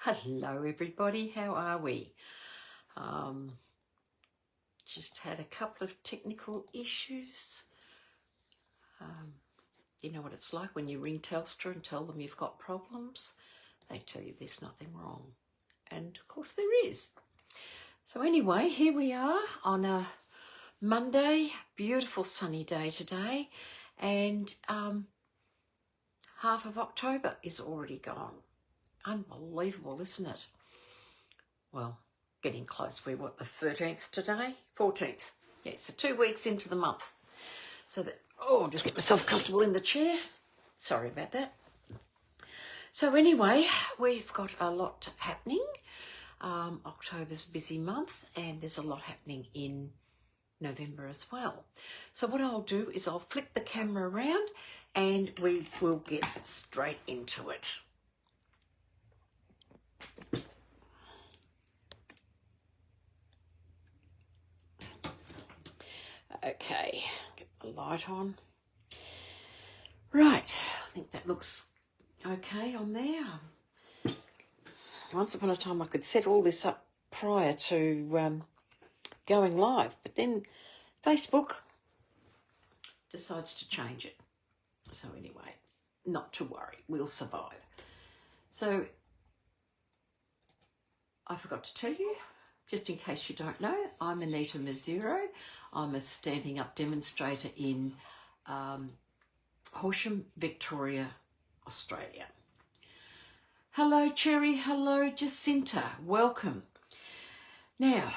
Hello everybody, how are we? Just had a couple of technical issues. You know what it's like when you ring Telstra and tell them you've got problems? They tell you there's nothing wrong. And of course there is. So anyway, here we are on a Monday, beautiful sunny day today, and half of October is already gone. Unbelievable, isn't it? Well, getting close. We're what, the 13th today? 14th. Yeah, so 2 weeks into the month. So that, I'll just get myself comfortable in the chair. Sorry about that. So anyway, we've got a lot happening. October's a busy month and there's a lot happening in November as well. So what I'll do is I'll flip the camera around and we will get straight into it. Okay, get the light on. Right, I think that looks okay on there. Once upon a time I could set all this up prior to going live, but then Facebook decides to change it. So anyway, not to worry, we'll survive. So I forgot to tell you, just in case you don't know, I'm Anita Mazzero. I'm a Stampin' Up demonstrator in Horsham, Victoria, Australia. Hello, Cherry. Hello, Jacinta. Welcome. Now,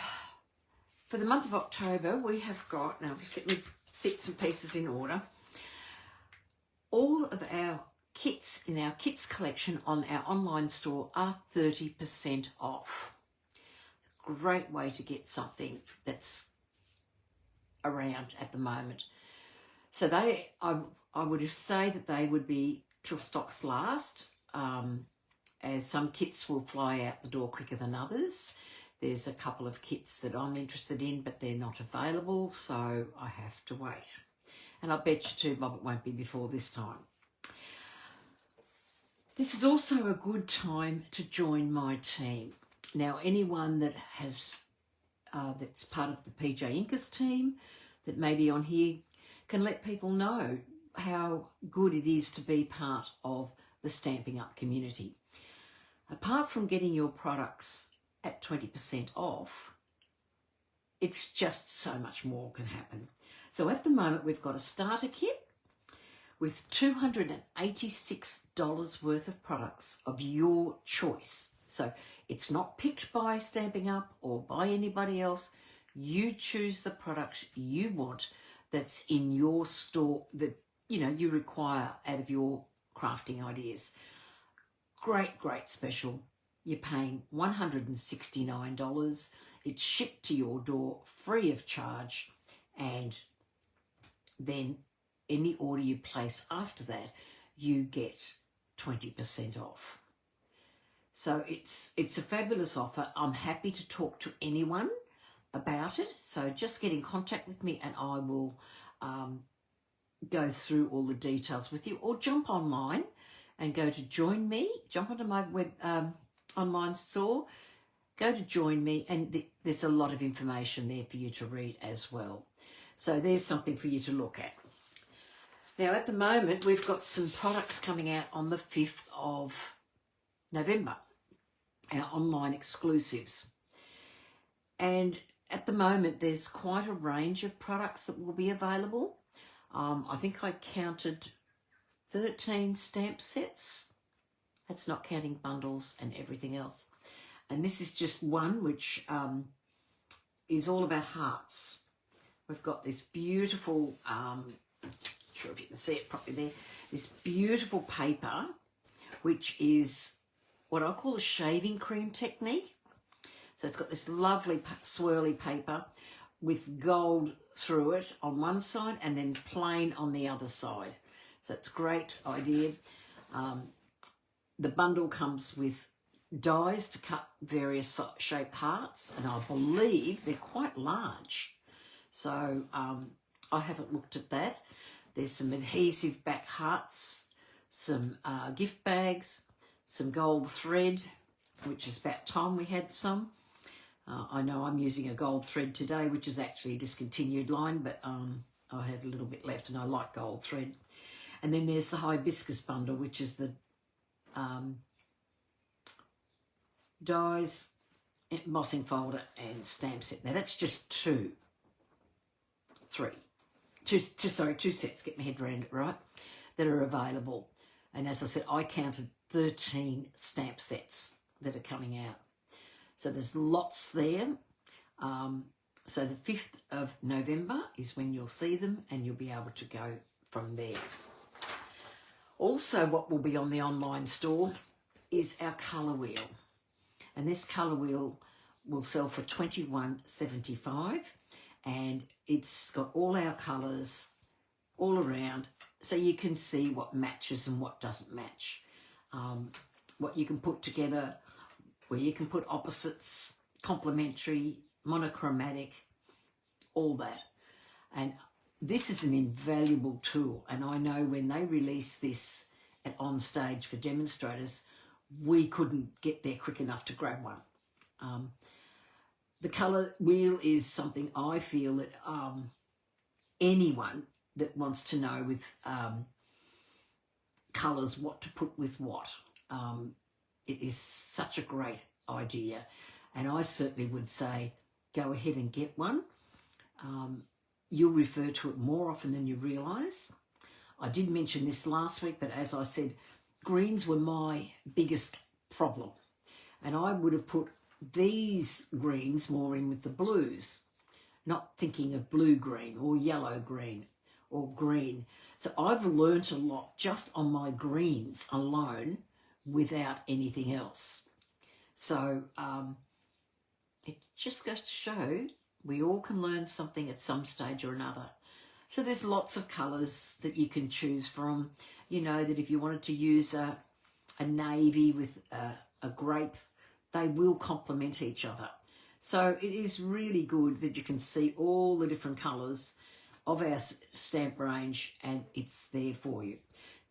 for the month of October, we have got, now just get my bits and pieces in order, all of our kits in our kits collection on our online store are 30% off. Great way to get something that's around at the moment. So I would say that they would be till stocks last, as some kits will fly out the door quicker than others. There's a couple of kits that I'm interested in, but they're not available, so I have to wait. And I bet you too, Bob, it won't be before this time. This is also a good time to join my team. Now, anyone that has that's part of the PJ Incas team that may be on here can let people know how good it is to be part of the Stampin' Up community. Apart from getting your products at 20% off, it's just so much more can happen. So at the moment, we've got a starter kit with $286 worth of products of your choice. So it's not picked by Stampin' Up or by anybody else. You choose the product you want that's in your store that, you know, you require out of your crafting ideas. Great, great special. You're paying $169. It's shipped to your door free of charge, and then any order you place after that, you get 20% off. So it's a fabulous offer. I'm happy to talk to anyone about it. So just get in contact with me and I will go through all the details with you, or jump online and go to Join Me, jump onto my web online store, go to Join Me, and there's a lot of information there for you to read as well. So there's something for you to look at. Now at the moment, we've got some products coming out on the 5th of November, our online exclusives. And at the moment, there's quite a range of products that will be available. I think I counted 13 stamp sets. That's not counting bundles and everything else. And this is just one which is all about hearts. We've got this beautiful, not sure if you can see it properly there, this beautiful paper, which is what I call a shaving cream technique. So it's got this lovely swirly paper with gold through it on one side and then plain on the other side. So it's a great idea. The bundle comes with dies to cut various shaped hearts, and I believe they're quite large. So I haven't looked at that. There's some adhesive back hearts, some gift bags, some gold thread, which is about time we had some. I know I'm using a gold thread today, which is actually a discontinued line, but I have a little bit left and I like gold thread. And then there's the hibiscus bundle, which is the dies, embossing folder and stamp set. Now that's just two sets, get my head around it right, that are available. And as I said, I counted 13 stamp sets that are coming out. So there's lots there. So the 5th of November is when you'll see them and you'll be able to go from there. Also, what will be on the online store is our colour wheel. And this colour wheel will sell for $21.75, and it's got all our colours all around, so you can see what matches and what doesn't match. What you can put together, where you can put opposites, complementary, monochromatic, all that. And this is an invaluable tool, and I know when they release this at On Stage for demonstrators, we couldn't get there quick enough to grab one. The colour wheel is something I feel that anyone that wants to know with colours what to put with what, it is such a great idea, and I certainly would say go ahead and get one. You'll refer to it more often than you realise. I did mention this last week, but as I said, greens were my biggest problem, and I would have put these greens more in with the blues, not thinking of blue-green or yellow-green or green. So I've learnt a lot just on my greens alone without anything else. So it just goes to show we all can learn something at some stage or another. So there's lots of colours that you can choose from. You know that if you wanted to use a navy with a grape, they will complement each other. So it is really good that you can see all the different colours of our stamp range, and it's there for you.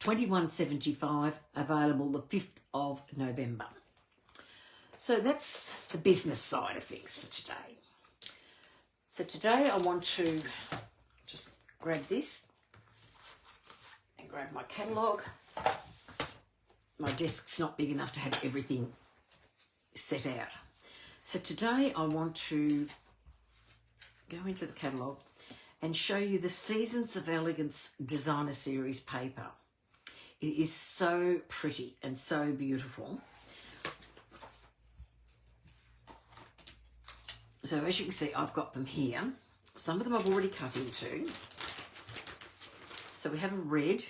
$21.75, available the 5th of November. So that's the business side of things for today. So today I want to just grab this and grab my catalogue. My desk's not big enough to have everything set out. So today I want to go into the catalogue and show you the Seasons of Elegance Designer Series paper. It is so pretty and so beautiful. So as you can see, I've got them here. Some of them I've already cut into. So we have a red,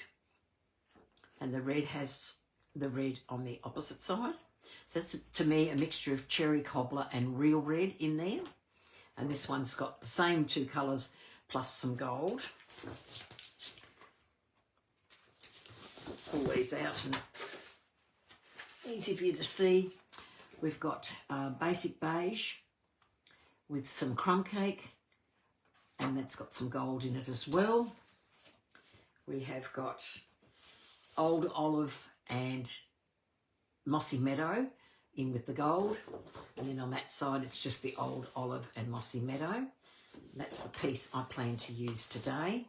and the red has the red on the opposite side. So that's, to me, a mixture of cherry cobbler and real red in there. And this one's got the same two colours plus some gold. So pull these out and easy for you to see. We've got basic beige with some crumb cake, and that's got some gold in it as well. We have got old olive and mossy meadow in with the gold, and then on that side it's just the old olive and mossy meadow. That's the piece I plan to use today.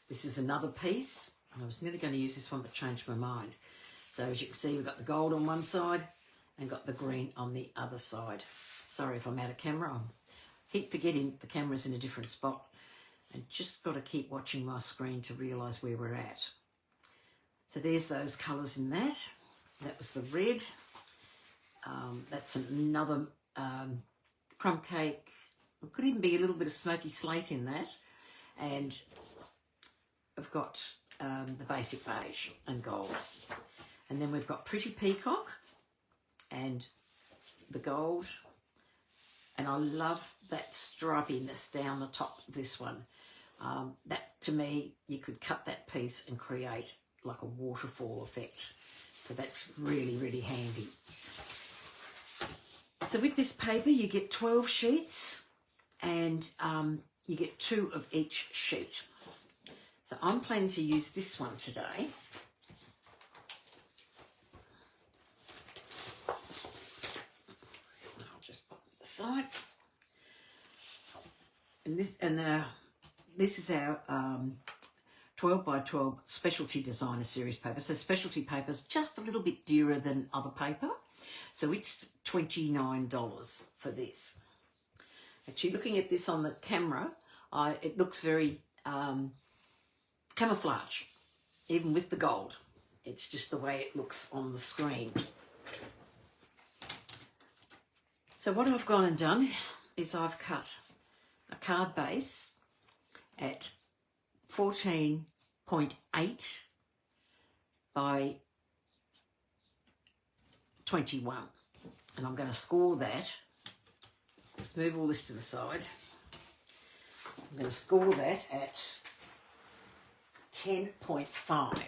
This is another piece. I was nearly going to use this one but changed my mind. So as you can see, we've got the gold on one side and got the green on the other side. Sorry if I'm out of camera. I keep forgetting the camera's in a different spot, and just got to keep watching my screen to realise where we're at. So there's those colours in that. That was the red. That's another crumb cake. It could even be a little bit of smoky slate in that. And I've got the basic beige and gold. And then we've got Pretty Peacock and the gold. And I love that stripiness down the top of this one. That, to me, you could cut that piece and create like a waterfall effect. So that's really, really handy. So with this paper, you get 12 sheets, and you get 2 of each sheet. So I'm planning to use this one today. side. And this is our 12 by 12 specialty designer series paper. So specialty paper is just a little bit dearer than other paper. So it's $29 for this. Actually, looking at this on the camera, it looks very camouflage, even with the gold. It's just the way it looks on the screen. So what I've gone and done is I've cut a card base at 14.8 by 21. And I'm going to score that. Just move all this to the side. I'm going to score that at 10.5.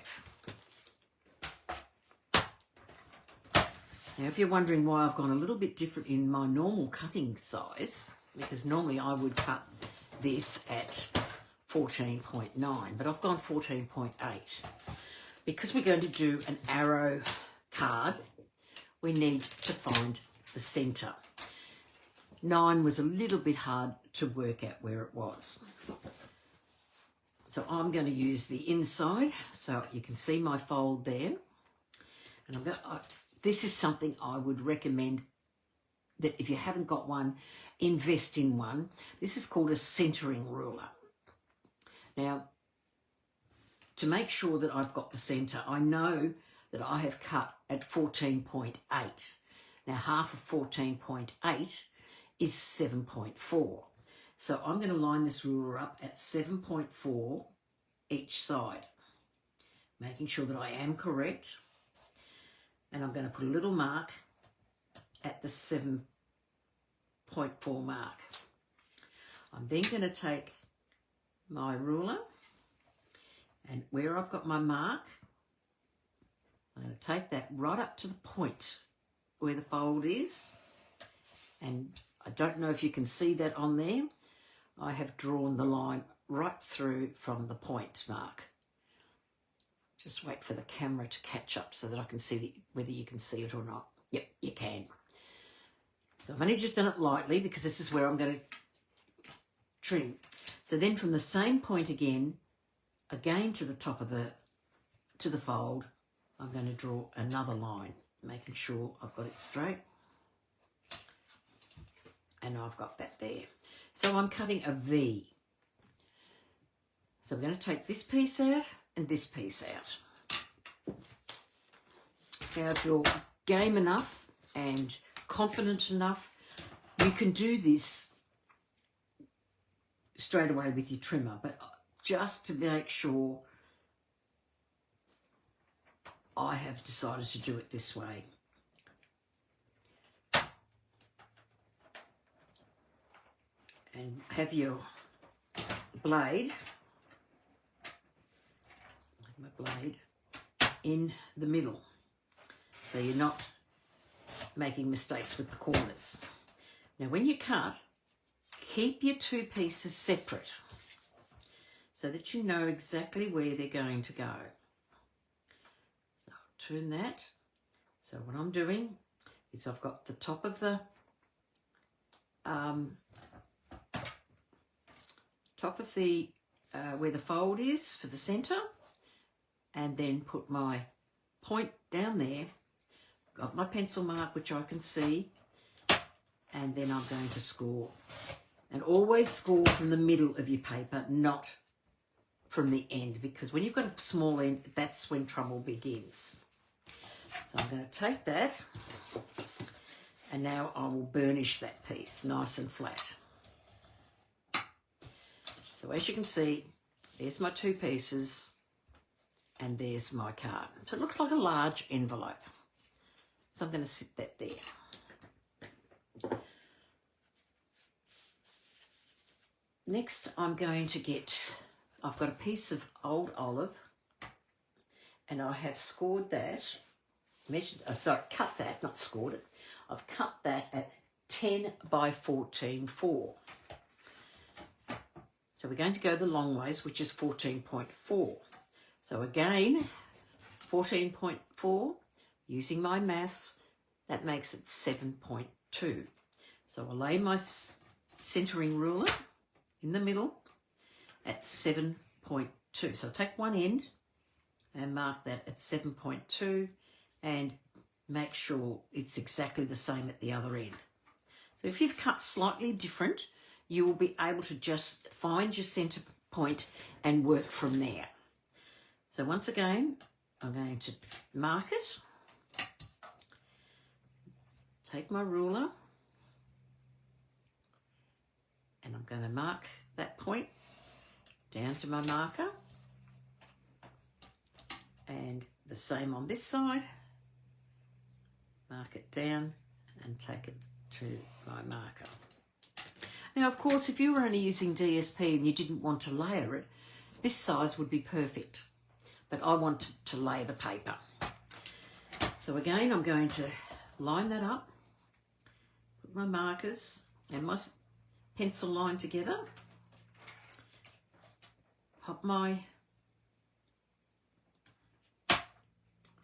Now, if you're wondering why I've gone a little bit different in my normal cutting size, because normally I would cut this at 14.9, but I've gone 14.8. Because we're going to do an arrow card, we need to find the centre. 9 was a little bit hard to work out where it was. So I'm going to use the inside, so you can see my fold there. And I'm going to, this is something I would recommend that if you haven't got one, invest in one. This is called a centering ruler. Now, to make sure that I've got the centre, I know that I have cut at 14.8. Now, half of 14.8 is 7.4. So I'm going to line this ruler up at 7.4 each side, making sure that I am correct. And I'm going to put a little mark at the 7.4 mark. I'm then going to take my ruler, and where I've got my mark, I'm going to take that right up to the point where the fold is. And I don't know if you can see that on there. I have drawn the line right through from the point mark. Just wait for the camera to catch up so that I can see whether you can see it or not. Yep, you can. So I've only just done it lightly because this is where I'm going to trim. So then from the same point again to the top of the fold, I'm going to draw another line, making sure I've got it straight. And I've got that there. So I'm cutting a V. So I'm going to take this piece out and this piece out. Now, if you're game enough and confident enough, you can do this straight away with your trimmer, but just to make sure, I have decided to do it this way. And have your blade, in the middle, so you're not making mistakes with the corners. Now when you cut, keep your two pieces separate so that you know exactly where they're going to go. So I'll turn that. So what I'm doing is I've got the top of the where the fold is for the centre, and then put my point down there, got my pencil mark which I can see, and then I'm going to score. And always score from the middle of your paper, not from the end, because when you've got a small end, that's when trouble begins. So I'm going to take that, and now I will burnish that piece nice and flat. So as you can see, there's my two pieces and there's my card. So it looks like a large envelope. So I'm going to sit that there. Next, I'm going to get, I've got a piece of old olive and I have scored that, cut that, not scored it. I've cut that at 10 by 14.4. So we're going to go the long ways, which is 14.4. So again, 14.4, using my maths, that makes it 7.2. So I'll lay my centering ruler in the middle at 7.2. So I'll take one end and mark that at 7.2 and make sure it's exactly the same at the other end. So if you've cut slightly different, you will be able to just find your centre point and work from there. So once again, I'm going to mark it, take my ruler, and I'm going to mark that point down to my marker, and the same on this side, mark it down and take it to my marker. Now, of course, if you were only using DSP and you didn't want to layer it, this size would be perfect, but I want to lay the paper. So again, I'm going to line that up, put my markers and my pencil line together, pop my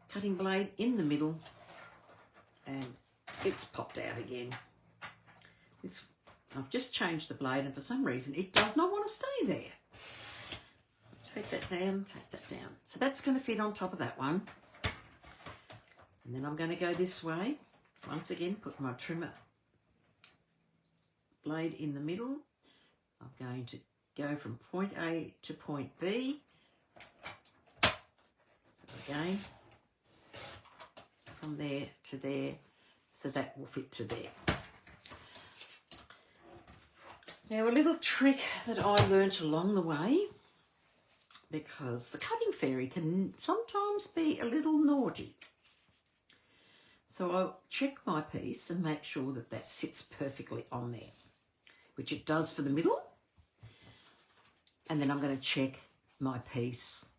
cutting blade in the middle, and it's popped out again. I've just changed the blade and for some reason it does not want to stay there. Take that down, take that down. So that's going to fit on top of that one. And then I'm going to go this way. Once again, put my trimmer blade in the middle. I'm going to go from point A to point B. So again, from there to there, so that will fit to there. Now, a little trick that I learnt along the way, because the cutting fairy can sometimes be a little naughty. So I'll check my piece and make sure that that sits perfectly on there, which it does for the middle. And then I'm going to check my piece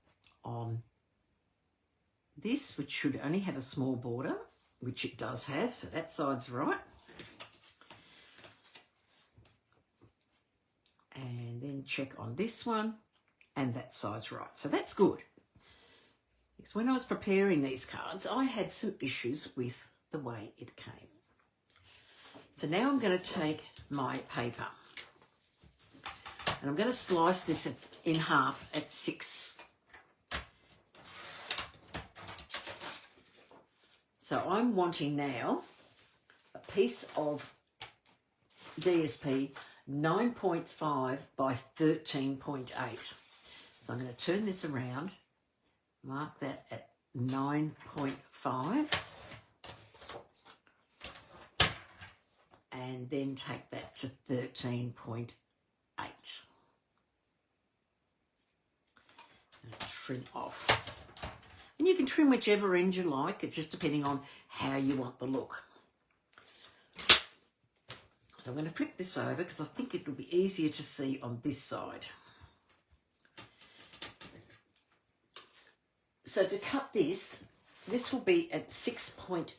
on this, which should only have a small border, which it does have, so that side's right. And then check on this one, and that side's right. So that's good. Because when I was preparing these cards, I had some issues with the way it came. So now I'm going to take my paper, and I'm going to slice this in half at 6. So I'm wanting now a piece of DSP 9.5 by 13.8. So I'm going to turn this around, mark that at 9.5, and then take that to 13.8. Trim off. And you can trim whichever end you like, it's just depending on how you want the look. So I'm going to flip this over because I think it'll be easier to see on this side. So to cut this will be at 6.9.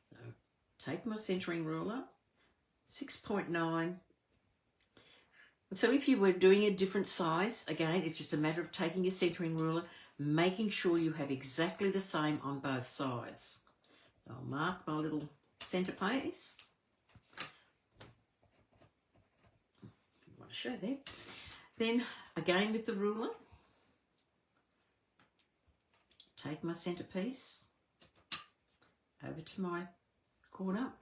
So take my centering ruler, 6.9. So if you were doing a different size, again, it's just a matter of taking your centering ruler, making sure you have exactly the same on both sides. So I'll mark my little centre piece. I want to show that. Then, again with the ruler, take my centre piece over to my corner.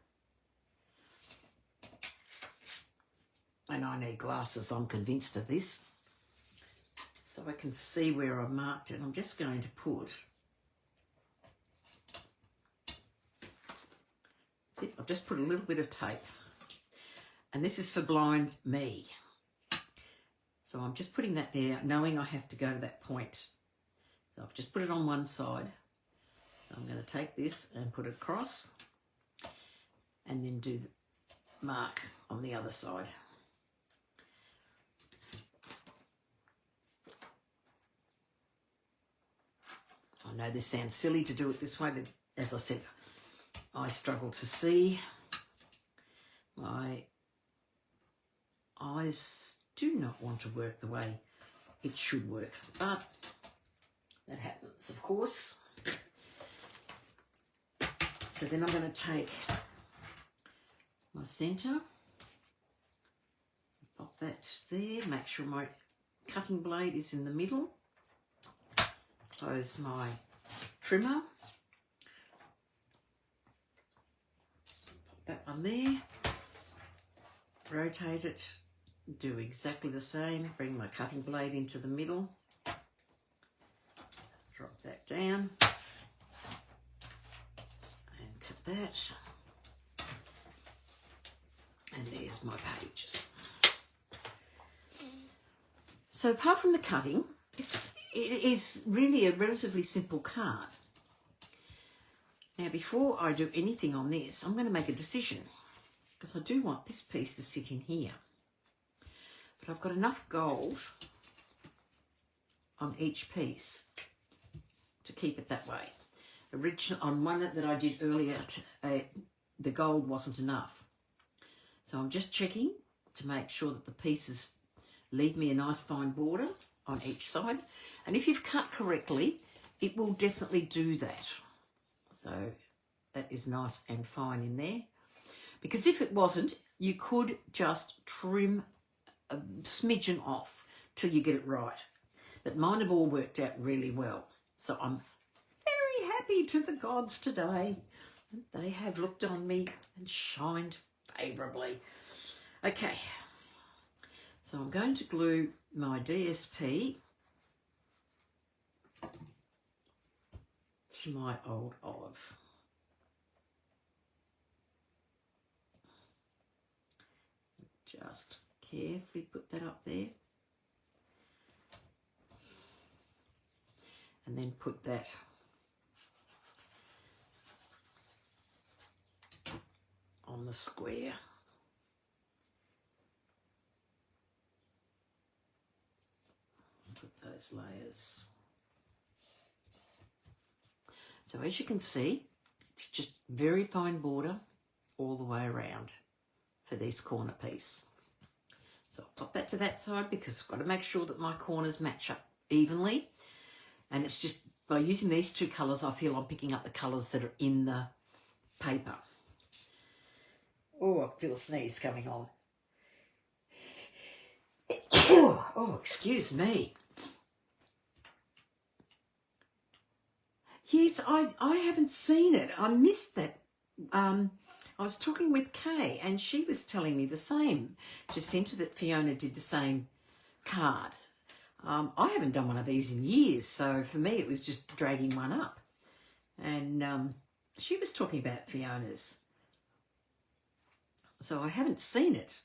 And I need glasses, I'm convinced of this. So I can see where I've marked it. I'm just going to put, see, I've just put a little bit of tape. And this is for blind me. So I'm just putting that there, knowing I have to go to that point. So I've just put it on one side. So I'm going to take this and put it across and then do the mark on the other side. I know this sounds silly to do it this way, but as I said, I struggle to see. My eyes do not want to work the way it should work, but that happens, of course. So then I'm going to take my centre, pop that there, make sure my cutting blade is in the middle, close my trimmer, pop that one there, rotate it, do exactly the same, bring my cutting blade into the middle, drop that down and cut that, and there's my pages. So apart from the cutting, it is really a relatively simple card. Now before I do anything on this, I'm going to make a decision, because I do want this piece to sit in here. But I've got enough gold on each piece to keep it that way. On one that I did earlier, the gold wasn't enough. So I'm just checking to make sure that the pieces leave me a nice fine border on each side. And if you've cut correctly, it will definitely do that. So that is nice and fine in there. Because if it wasn't, you could just trim a smidgen off till you get it right. But mine have all worked out really well. So I'm very happy to the gods today. They have looked on me and shined favourably. Okay, so I'm going to glue my DSP to my old olive. Just carefully put that up there. And then put that on the square. Put those layers. So as you can see, it's just very fine border all the way around for this corner piece. So I'll pop that to that side because I've got to make sure that my corners match up evenly. And it's just by using these two colours, I feel I'm picking up the colours that are in the paper. Oh, I feel a sneeze coming on. Oh, excuse me. Yes, I haven't seen it. I missed that. I was talking with Kay and she was telling me the same. Jacinta, that Fiona did the same card. I haven't done one of these in years, so for me it was just dragging one up. And she was talking about Fiona's. So I haven't seen it.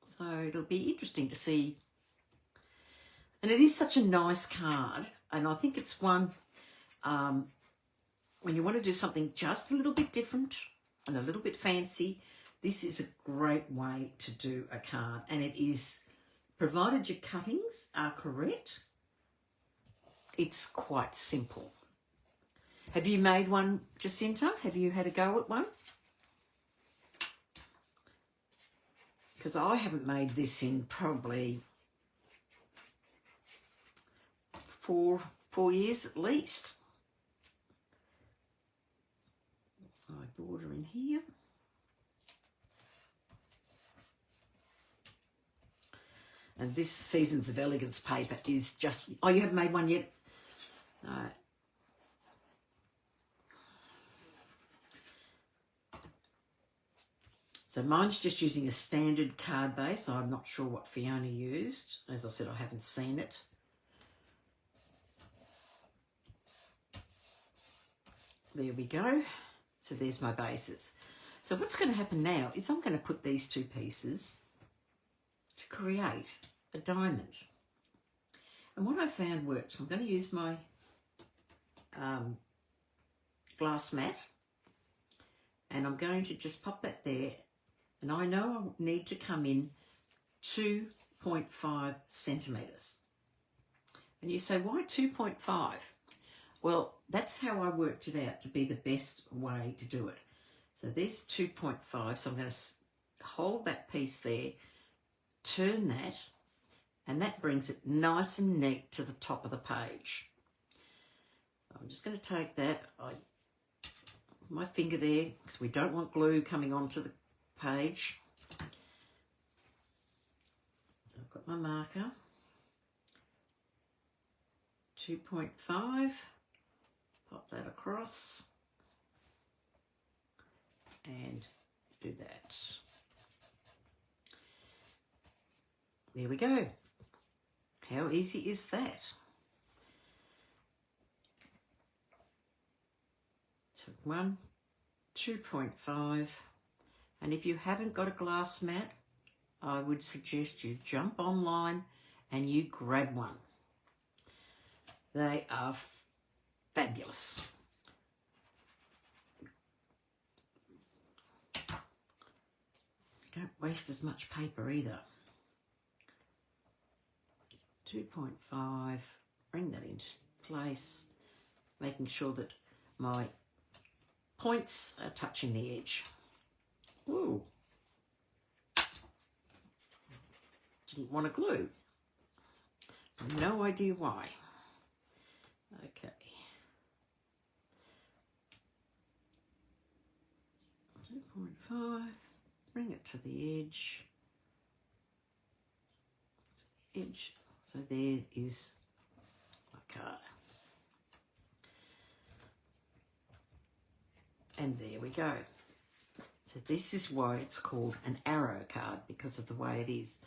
So it'll be interesting to see. And it is such a nice card. And I think it's one, when you want to do something just a little bit different and a little bit fancy, this is a great way to do a card. And it is, provided your cuttings are correct, it's quite simple. Have you made one, Jacinta? Have you had a go at one? Because I haven't made this in probably four years at least. My border in here. And this Seasons of Elegance paper is just... Oh, you haven't made one yet? No. So mine's just using a standard card base. I'm not sure what Fiona used. As I said, I haven't seen it. There we go. So there's my bases. So what's going to happen now is I'm going to put these two pieces to create a diamond. And what I found worked, I'm going to use my glass mat and I'm going to just pop that there. And I know I need to come in 2.5 centimetres. And you say, why 2.5? Well, that's how I worked it out to be the best way to do it. So there's 2.5, so I'm going to hold that piece there, turn that, and that brings it nice and neat to the top of the page. I'm just going to take that, I my finger there because we don't want glue coming onto the page. So I've got my marker, 2.5, pop that across and do that. There we go. How easy is that? So 1, 2.5, and if you haven't got a glass mat, I would suggest you jump online and you grab one. They are fabulous. Don't waste as much paper either. 2.5, bring that into place, making sure that my points are touching the edge. Ooh. Didn't want to glue. No idea why. Okay. 2.5, bring it to the edge. Edge. So there is my card. And there we go. So this is why it's called an arrow card, because of the way it is.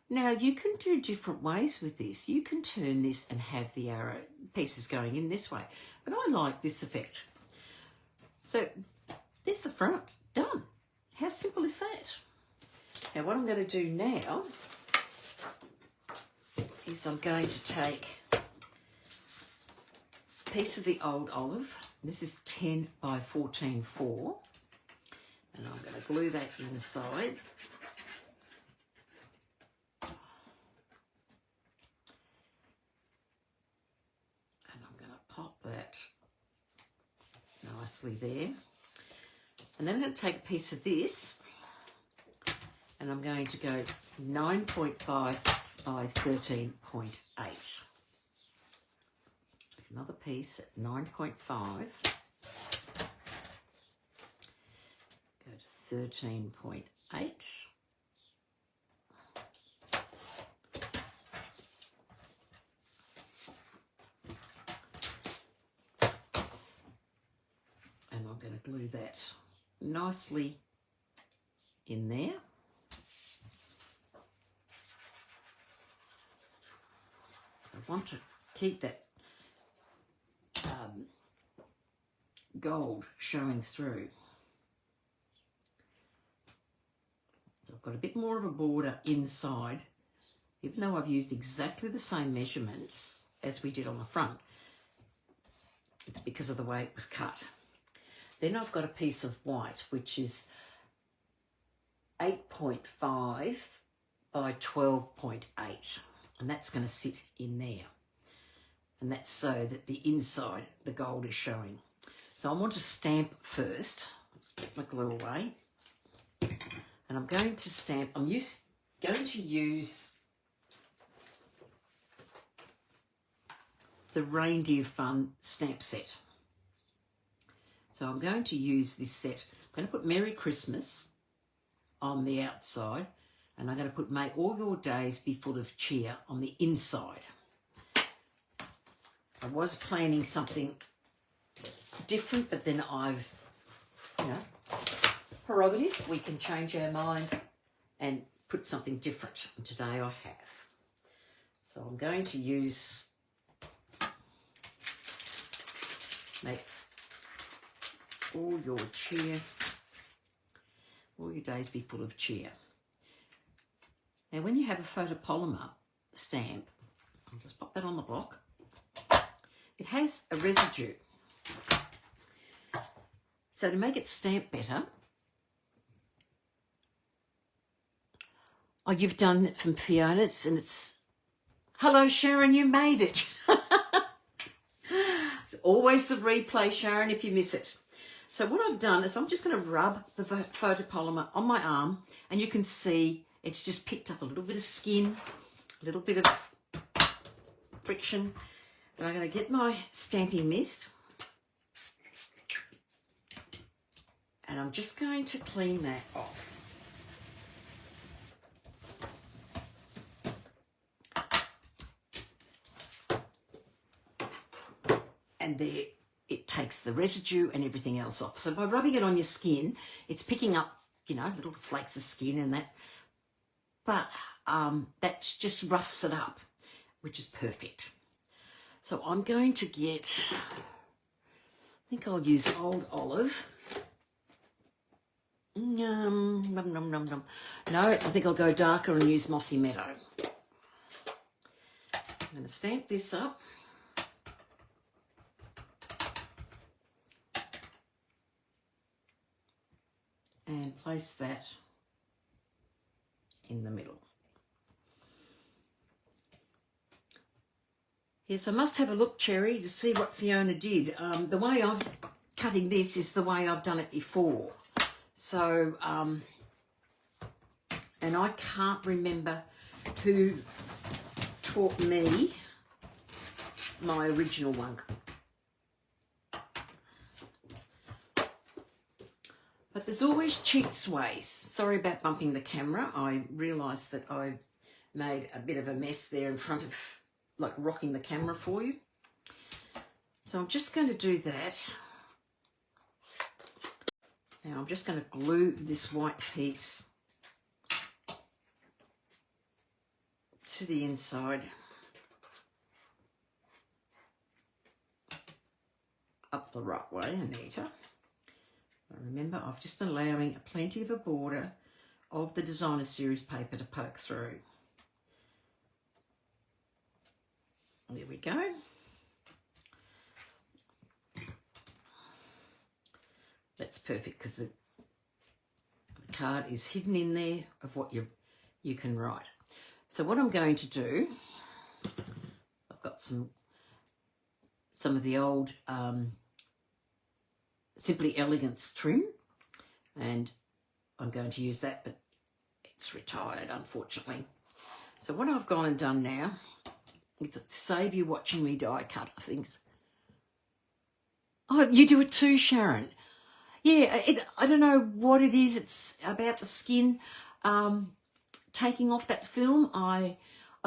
Now you can do different ways with this. You can turn this and have the arrow pieces going in this way, but I like this effect. So there's the front, done. How simple is that? Now what I'm going to do now is I'm going to take a piece of the old olive. This is 10 by 14.4, and I'm going to glue that inside. And I'm going to pop that nicely there. And then I'm going to take a piece of this, and I'm going to go 9.5 by 13.8. Take another piece at 9.5. Go to 13.8. And I'm going to glue that nicely in there. I want to keep that gold showing through. So I've got a bit more of a border inside, even though I've used exactly the same measurements as we did on the front. It's because of the way it was cut. Then I've got a piece of white, which is 8.5 by 12.8. And that's going to sit in there. And that's so that the inside, the gold is showing. So I want to stamp first. Let's put my glue away. And I'm going to stamp, going to use the Reindeer Fun stamp set. So I'm going to use this set. I'm going to put Merry Christmas on the outside, and I'm going to put May All Your Days Be Full of Cheer on the inside. I was planning something different, but then I've, prerogative, we can change our mind and put something different. And today I have. So I'm going to use, make all your cheer, all your days be full of cheer. Now, when you have a photopolymer stamp, I'll just pop that on the block. It has a residue. So to make it stamp better, oh, you've done it from Fiona's, and it's, hello Sharon, you made it. It's always the replay, Sharon, if you miss it. So what I've done is I'm just going to rub the photopolymer on my arm, and you can see it's just picked up a little bit of skin, a little bit of friction. And I'm going to get my stamping mist. And I'm just going to clean that off. And there, it takes the residue and everything else off. So by rubbing it on your skin, it's picking up, you know, little flakes of skin and that. But that just roughs it up, which is perfect. So I'm going to get, I think I'll use Old Olive. No, I think I'll go darker and use Mossy Meadow. I'm going to stamp this up. And place that in the middle. Yes, I must have a look, Cherry, to see what Fiona did. The way I'm cutting this is the way I've done it before. So, and I can't remember who taught me my original one. But there's always cheats ways. Sorry about bumping the camera. I realised that I made a bit of a mess there in front of, like, rocking the camera for you. So I'm just going to do that. Now I'm just going to glue this white piece to the inside. Up the right way, Anita. Remember, I'm just allowing plenty of a border of the designer series paper to poke through. There we go. That's perfect because the card is hidden in there of what you can write. So what I'm going to do, I've got some of the old Simply Elegance trim, and I'm going to use that, but it's retired, unfortunately. So what I've gone and done now is to save you watching me die cut things. Oh, you do it too, Sharon. Yeah, I don't know what it is. It's about the skin taking off that film. I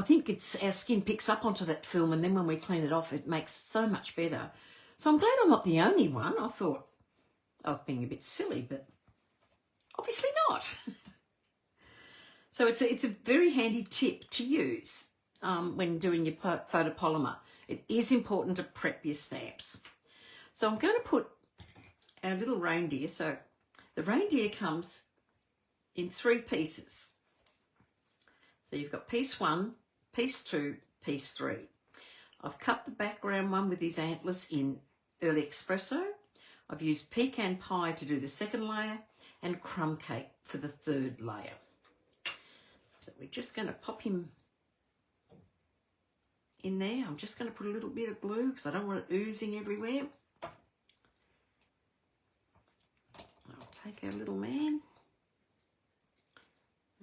think it's our skin picks up onto that film, and then when we clean it off, it makes so much better. So I'm glad I'm not the only one. I thought I was being a bit silly, but obviously not. So it's a very handy tip to use when doing your photopolymer. It is important to prep your stamps. So I'm going to put our little reindeer. So the reindeer comes in 3 pieces. So you've got piece 1, piece 2, piece 3. I've cut the background one with his antlers in Early Espresso. I've used pecan pie to do the 2nd layer and crumb cake for the 3rd layer. So we're just going to pop him in there. I'm just going to put a little bit of glue because I don't want it oozing everywhere. I'll take our little man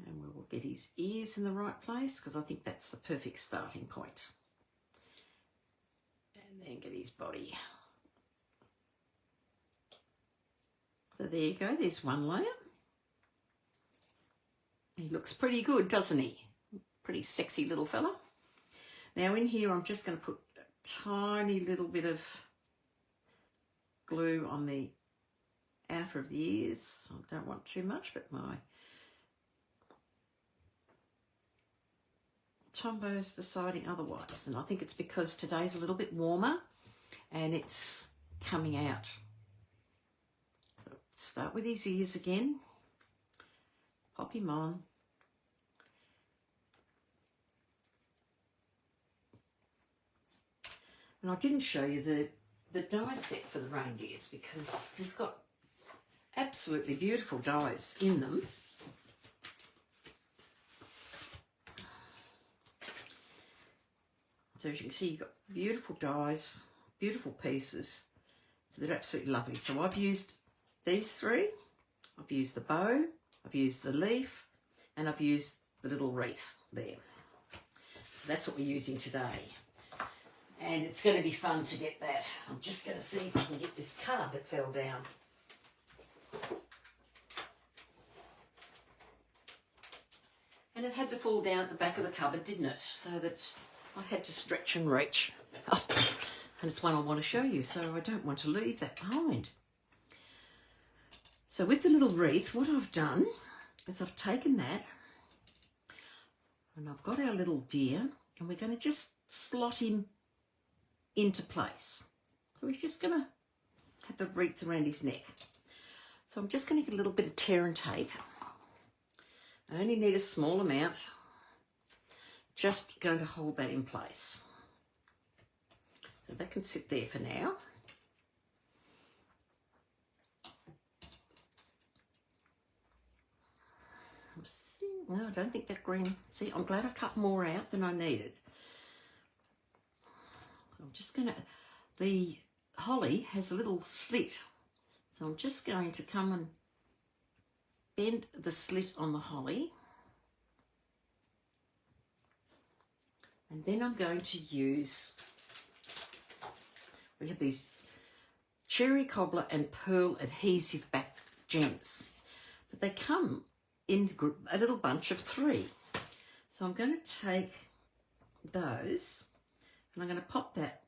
and we'll get his ears in the right place because I think that's the perfect starting point. And then get his body. So there you go, there's 1 layer. He looks pretty good, doesn't he? Pretty sexy little fella. Now in here, I'm just going to put a tiny little bit of glue on the outer of the ears. I don't want too much, but my Tombo's deciding otherwise. And I think it's because today's a little bit warmer and it's coming out. So start with his ears again. Pop him on. And I didn't show you the die set for the reindeers because they've got absolutely beautiful dies in them. So as you can see, you've got beautiful dies, beautiful pieces. So they're absolutely lovely. So I've used these 3. I've used the bow, I've used the leaf, and I've used the little wreath there. That's what we're using today. And it's going to be fun to get that. I'm just going to see if I can get this card that fell down. And it had to fall down at the back of the cupboard, didn't it? So that I had to stretch and reach. Oh, and it's one I want to show you, so I don't want to leave that behind. So with the little wreath, what I've done is I've taken that and I've got our little deer and we're going to just slot him into place. So he's just going to have the wreath around his neck. So I'm just going to get a little bit of tear and tape. I only need a small amount, just going to hold that in place. So that can sit there for now. No, I don't think that green, see, I'm glad I cut more out than I needed. So I'm just going to, the holly has a little slit, so I'm just going to come and bend the slit on the holly. And then I'm going to use, we have these cherry cobbler and pearl adhesive back gems, but they come in a little bunch of 3. So I'm going to take those and I'm going to pop that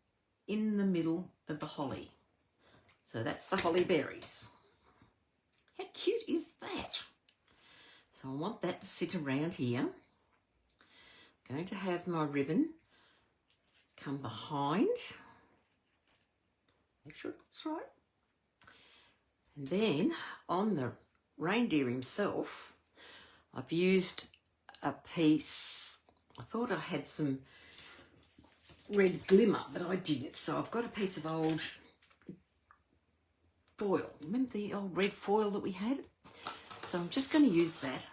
in the middle of the holly. So that's the holly berries. How cute is that? So I want that to sit around here. I'm going to have my ribbon come behind. Make sure it looks right. And then on the reindeer himself, I've used a piece, I thought I had some red glimmer, but I didn't. So I've got a piece of old foil. Remember the old red foil that we had? So I'm just going to use that.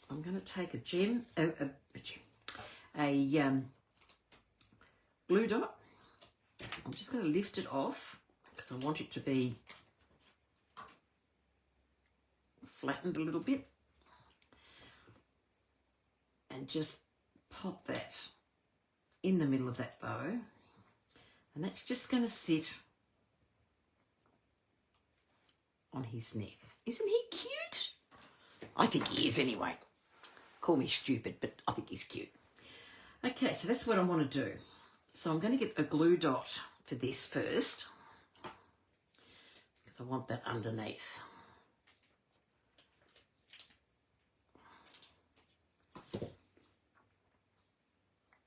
I'm going to take a gem, glue dot. I'm just going to lift it off because I want it to be flattened a little bit. And just pop that in the middle of that bow. And that's just going to sit on his neck. Isn't he cute? I think he is anyway. Call me stupid, but I think he's cute. Okay, so that's what I want to do. So I'm going to get a glue dot for this first because I want that underneath.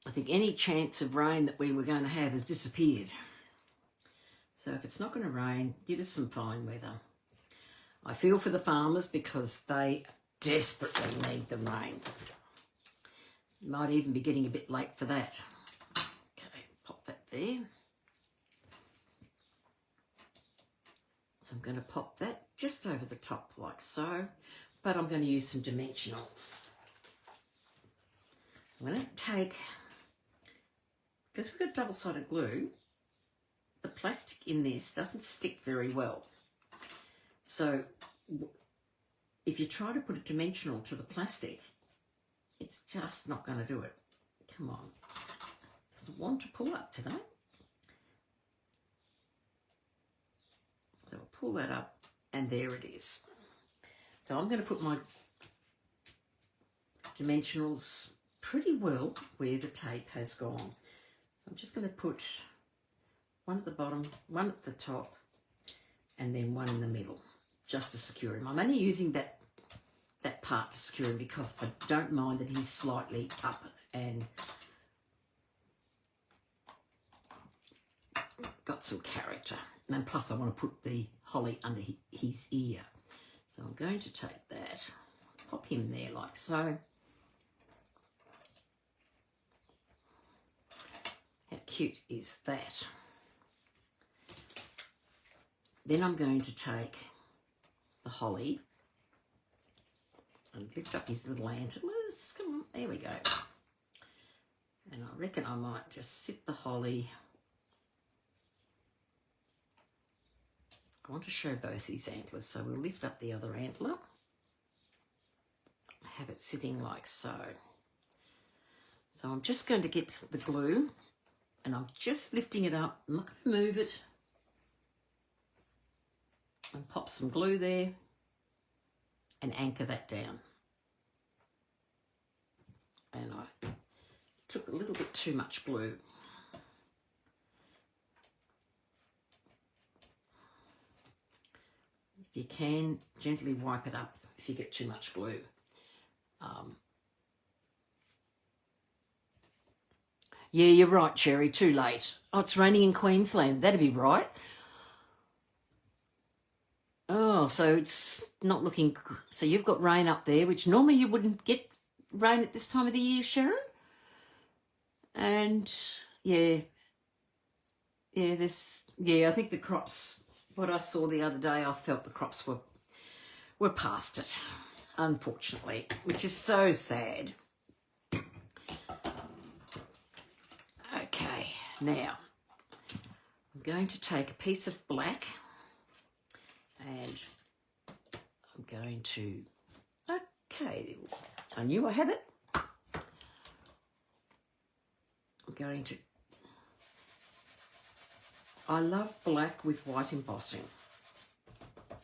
I think any chance of rain that we were going to have has disappeared. So if it's not going to rain, give us some fine weather. I feel for the farmers because they desperately need the rain. Might even be getting a bit late for that. Okay, pop that there. So I'm going to pop that just over the top like so, but I'm going to use some dimensionals. I'm going to take, because we've got double-sided glue, the plastic in this doesn't stick very well. So if you try to put a dimensional to the plastic, it's just not going to do it. Come on. Doesn't want to pull up today. So I'll pull that up and there it is. So I'm going to put my dimensionals pretty well where the tape has gone. So I'm just going to put one at the bottom, one at the top, and then one in the middle, just to secure him. I'm only using that part to secure him because I don't mind that he's slightly up and got some character. And plus I want to put the holly under his ear. So I'm going to take that, pop him there like so. How cute is that? Then I'm going to take the holly and lift up his little antlers. Come on, there we go. And I reckon I might just sit the holly. I want to show both these antlers, so we'll lift up the other antler. Have it sitting like so. So I'm just going to get the glue and I'm just lifting it up. I'm not going to move it. And pop some glue there and anchor that down. took a little bit too much glue. If you can, gently wipe it up if you get too much glue. Yeah, you're right, Cherry, too late. Oh, it's raining in Queensland. That'd be right. Oh, so it's not looking... So you've got rain up there, which normally you wouldn't get rain at this time of the year, Sharon. And, yeah, I think the crops... What I saw the other day, I felt the crops were past it, unfortunately, which is so sad. Okay, now I'm going to take a piece of black and I'm going to, okay, I knew I had it. I'm going to, I love black with white embossing. It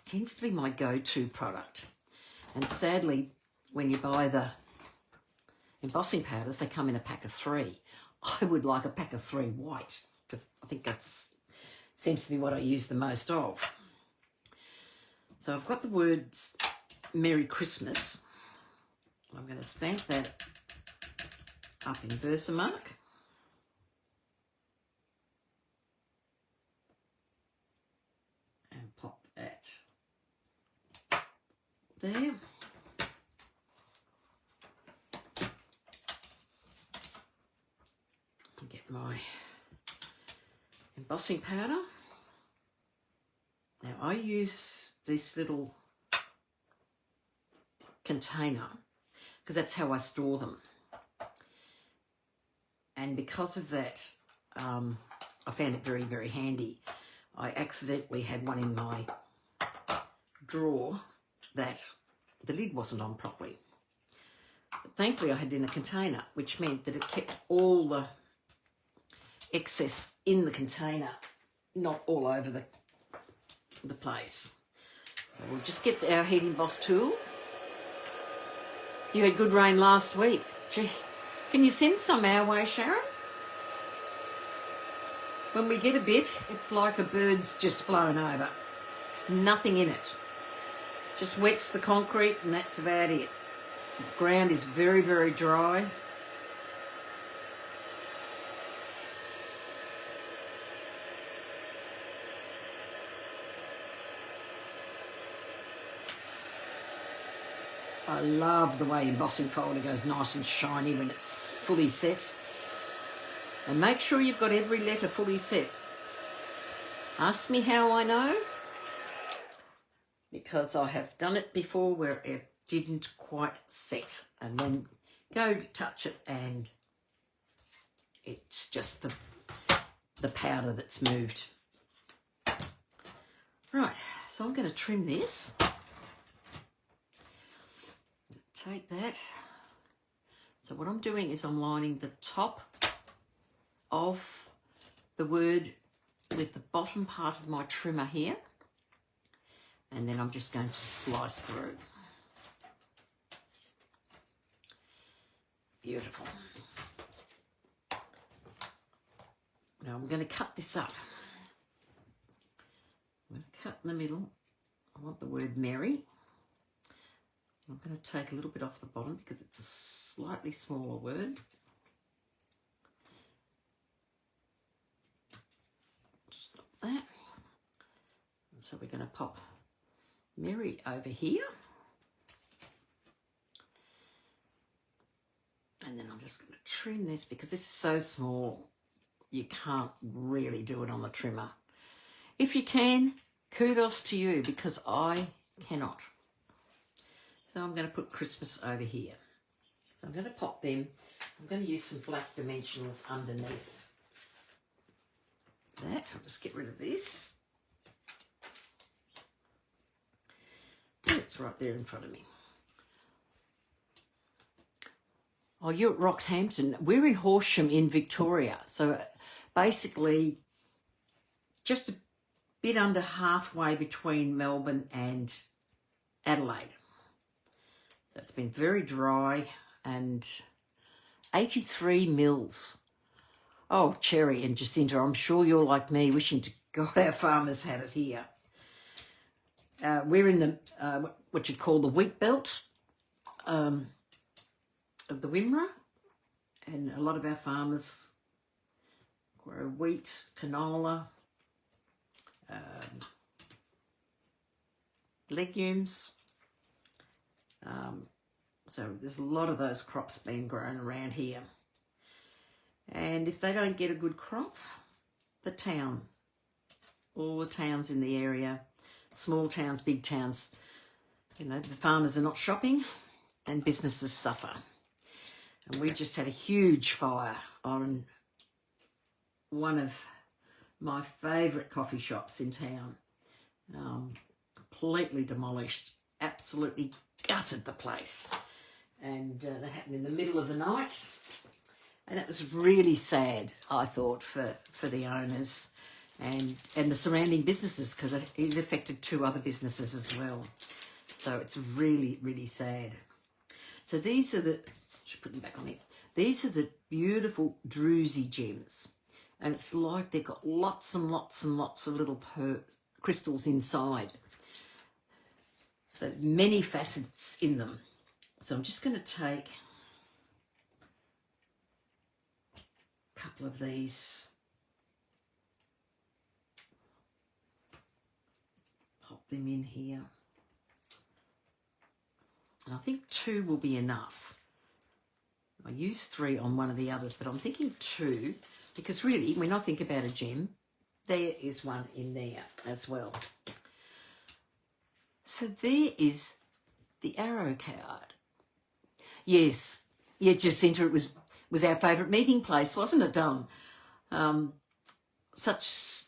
tends to be my go-to product. And sadly, when you buy the embossing powders, they come in a pack of 3. I would like a pack of 3 white, because I think that's seems to be what I use the most of. So I've got the words Merry Christmas. I'm going to stamp that up in Versamark. And pop that there. Get my embossing powder. Now I use this little container because that's how I store them. And because of that, I found it very, very handy. I accidentally had one in my drawer that the lid wasn't on properly. But thankfully I had it in a container, which meant that it kept all the excess in the container, not all over the place. So we'll just get our heat emboss tool. You had good rain last week. Gee, can you send some our way, Sharon? When we get a bit, it's like a bird's just flown over. There's nothing in it. Just wets the concrete and that's about it. The ground is very, very dry. I love the way embossing folder goes nice and shiny when it's fully set. And make sure you've got every letter fully set. Ask me how I know. Because I have done it before where it didn't quite set. And then go to touch it and it's just the powder that's moved. Right, so I'm going to trim this. Take that. So what I'm doing is I'm lining the top of the word with the bottom part of my trimmer here. And then I'm just going to slice through. Beautiful. Now I'm going to cut this up. I'm going to cut in the middle. I want the word Merry. I'm going to take a little bit off the bottom because it's a slightly smaller word. Just like that. And so we're going to pop Merry over here. And then I'm just going to trim this because this is so small, you can't really do it on the trimmer. If you can, kudos to you because I cannot. So I'm going to put Christmas over here. So I'm going to pop them. I'm going to use some black dimensionals underneath that. I'll just get rid of this. It's right there in front of me. Oh, you're at Rockhampton. We're in Horsham in Victoria. So basically just a bit under halfway between Melbourne and Adelaide. So it's been very dry and 83 mils. Oh, Cherry and Jacinta, I'm sure you're like me, wishing to God our farmers had it here. We're in the what you'd call the wheat belt of the Wimmera, and a lot of our farmers grow wheat, canola, legumes. So there's a lot of those crops being grown around here. And if they don't get a good crop, the town, all the towns in the area, small towns, big towns, you know, the farmers are not shopping and businesses suffer. And we just had a huge fire on one of my favourite coffee shops in town. Completely demolished, absolutely gutted the place. And that happened in the middle of the night. And that was really sad, I thought, for the owners and the surrounding businesses, because it affected 2 other businesses as well. So it's really, really sad. So these are the, should put them back on here. These are the beautiful druzy gems. And it's like they've got lots and lots and lots of little crystals inside. So many facets in them. So I'm just going to take a couple of these, pop them in here. And I think 2 will be enough. I used 3 on one of the others, but I'm thinking 2, because really, when I think about a gem, there is one in there as well. So there is the arrow card. Yes, yeah, Jacinta, it was our favourite meeting place, wasn't it, Don? Such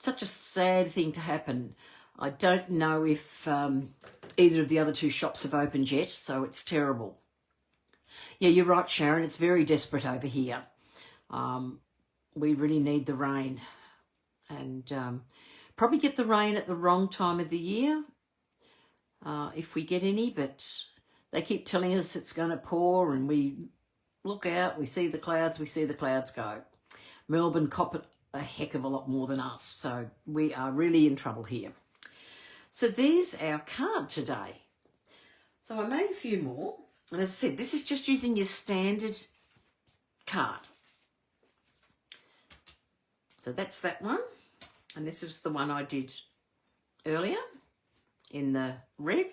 a sad thing to happen. I don't know if either of the other 2 shops have opened yet, so it's terrible. Yeah, you're right, Sharon. It's very desperate over here. We really need the rain, and probably get the rain at the wrong time of the year, if we get any, but they keep telling us it's going to pour, and we look out, we see the clouds go. Melbourne cop it a heck of a lot more than us, so we are really in trouble here. So there's our card today. So I made a few more, and as I said, this is just using your standard card. So that's that one, and this is the one I did earlier in the red.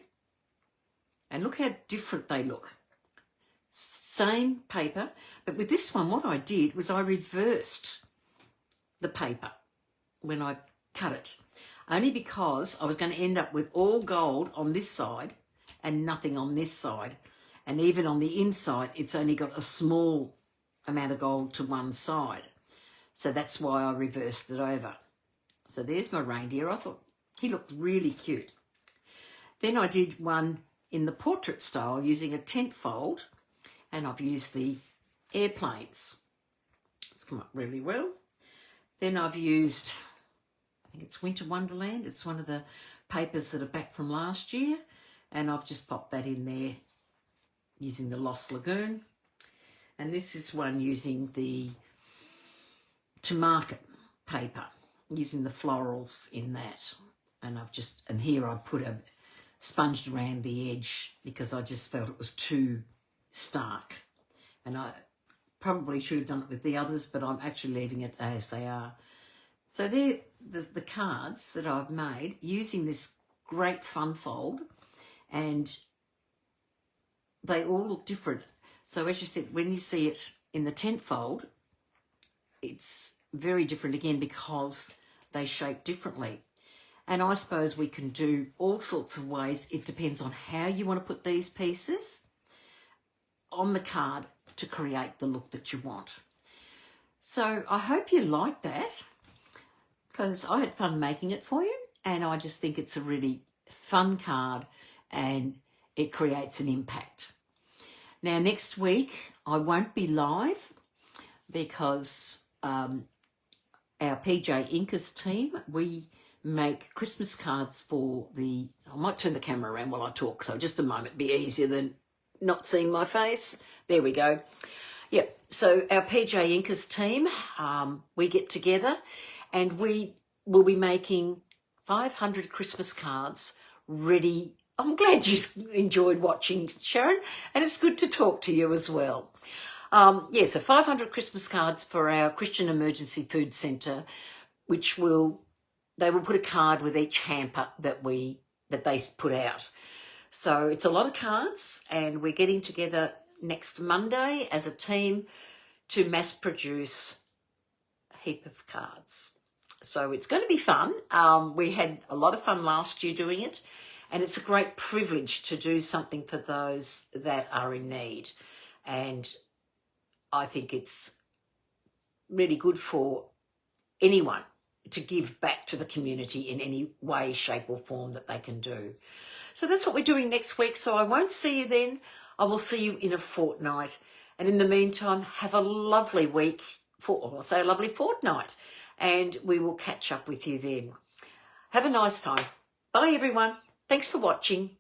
And look how different they look. Same paper, but with this one, what I did was I reversed the paper when I cut it, only because I was going to end up with all gold on this side and nothing on this side. And even on the inside, it's only got a small amount of gold to one side. So that's why I reversed it over. So there's my reindeer. I thought he looked really cute. Then I did one in the portrait style using a tent fold, and I've used the airplanes. It's come up really well. Then I've used, I think it's Winter Wonderland. It's one of the papers that are back from last year, and I've just popped that in there using the Lost Lagoon. And this is one using the To Market paper, using the florals in that. And and here I put a sponged around the edge because I just felt it was too stark. And I probably should have done it with the others, but I'm actually leaving it as they are. So they're the cards that I've made using this great fun fold, and they all look different. So as you said, when you see it in the tent fold, it's very different again because they shape differently. And I suppose we can do all sorts of ways. It depends on how you want to put these pieces on the card to create the look that you want. So I hope you like that, because I had fun making it for you, and I just think it's a really fun card and it creates an impact. Now next week I won't be live because our PJ Incas team, we make Christmas cards for I might turn the camera around while I talk, so just a moment, be easier than not seeing my face. There we go. Yeah, so our PJ Incas team, we get together and we will be making 500 Christmas cards ready. I'm glad you enjoyed watching, Sharon, and it's good to talk to you as well. So 500 Christmas cards for our Christian Emergency Food Centre, which they will put a card with each hamper that they put out. So it's a lot of cards, and we're getting together next Monday as a team to mass produce a heap of cards. So it's going to be fun. We had a lot of fun last year doing it, and it's a great privilege to do something for those that are in need. And I think it's really good for anyone to give back to the community in any way, shape or form that they can do. So that's what we're doing next week. So I won't see you then. I will see you in a fortnight. And in the meantime, have a lovely week, I'll say a lovely fortnight. And we will catch up with you then. Have a nice time. Bye, everyone. Thanks for watching.